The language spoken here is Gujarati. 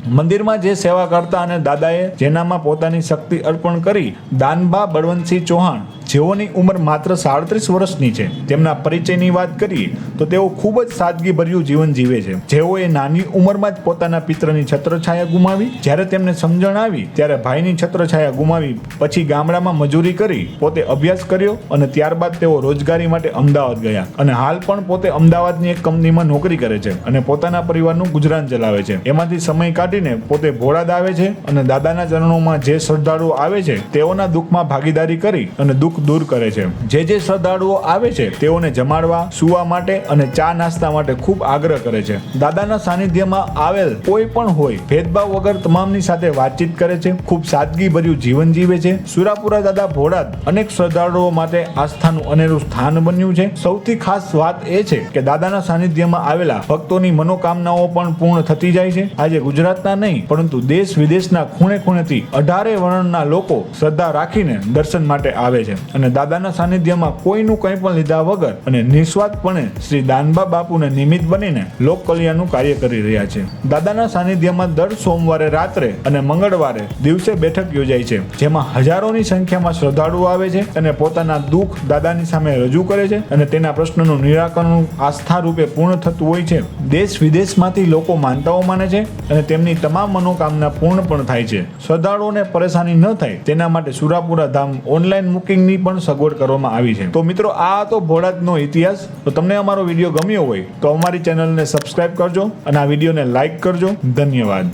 મંદિરમાં જે સેવા કરતા અને દાદાએ જેનામાં પોતાની શક્તિ અર્પણ કરી દાનબા બળવંતસિંહ ચૌહાણ, જેઓની ઉંમર માત્ર 37 વર્ષની છે, તેમના પરિચયની વાત કરીએ તો તેઓ ખૂબ જ સાદગીભર્યું જીવન જીવે છે. જેઓએ નાની ઉંમરમાં જ પોતાના પિતરની છત્રછાયા ગુમાવી. જ્યારે તેમને સમજણ આવી ત્યારે ભાઈની છત્રછાયા ગુમાવી પછી ગામડામાં મજૂરી કરી પોતે અભ્યાસ કર્યો અને ત્યારબાદ તેઓ રોજગારી માટે અમદાવાદ ગયા અને હાલ પણ પોતે અમદાવાદની એક કંપનીમાં નોકરી કરે છે અને પોતાના પરિવારનું ગુજરાન ચલાવે છે. એમાંથી સમય કાઢીને પોતે ભોળાદ આવે છે અને દાદાના ચરણોમાં જે શ્રદ્ધાળુઓ આવે છે તેઓના દુઃખમાં ભાગીદારી કરી અને દુઃખ દૂર કરે છે. જે શ્રદ્ધાળુઓ આવે છે તેઓને જમાડવા, સુવા માટે અને ચા નાસ્તા માટે ખૂબ આગ્રહ કરે છે. દાદાના સાનિધ્યમાં આવેલ કોઈ પણ હોય ભેદભાવ વગર તમામની સાથે વાતચીત કરે છે. ખૂબ સાદગી ભર્યું જીવન જીવે છે. સુરાપુરા દાદા ભોળાદ અનેક શ્રદ્ધાળુઓ માટે આસ્થાનું અનેરું સ્થાન બન્યું છે. સૌથી ખાસ વાત એ છે કે દાદાના સાનિધ્યમાં આવેલા ભક્તોની મનોકામનાઓ પણ પૂર્ણ થતી જાય છે. આજે ગુજરાતના નહીં પરંતુ દેશ વિદેશના ખૂણે ખૂણેથી 18 વર્ણના લોકો શ્રદ્ધા રાખીને દર્શન માટે આવે છે અને દાદાના સાનિધ્યમાં કોઈનું કંઈ પણ લીધા વગર અને નિસ્વાર્થપણે શ્રી દાનબા બાપુને નિમિત્ત બનીને લોક કલ્યાણનું કાર્ય કરી રહ્યા છે. દાદાના સાનિધ્યમાં દર સોમવારે રાત્રે અને મંગળવારે દિવસે બેઠક યોજાય છે, જેમાં હજારોની સંખ્યામાં શ્રદ્ધાળુઓ આવે છે અને પોતાના દુઃખ દાદાની સામે રજૂ કરે છે અને તેના પ્રશ્નનું નિરાકરણ આસ્થા રૂપે પૂર્ણ થતું હોય છે. દેશ વિદેશમાંથી લોકો માનતાઓ માને છે અને તેમની તમામ મનોકામના પૂર્ણ પણ થાય છે. શ્રદ્ધાળુઓને પરેશાની ન થાય તેના માટે સુરાપુરા ધામ ઓનલાઈન બુકિંગની પણ સગવડ કરવામાં આવી છે. તો મિત્રો, આ હતો ભોળાદનો ઇતિહાસ. તો તમને અમારો વિડીયો ગમ્યો હોય તો અમારી ચેનલને સબસ્ક્રાઇબ કરજો અને આ વિડીયોને લાઈક કરજો. ધન્યવાદ.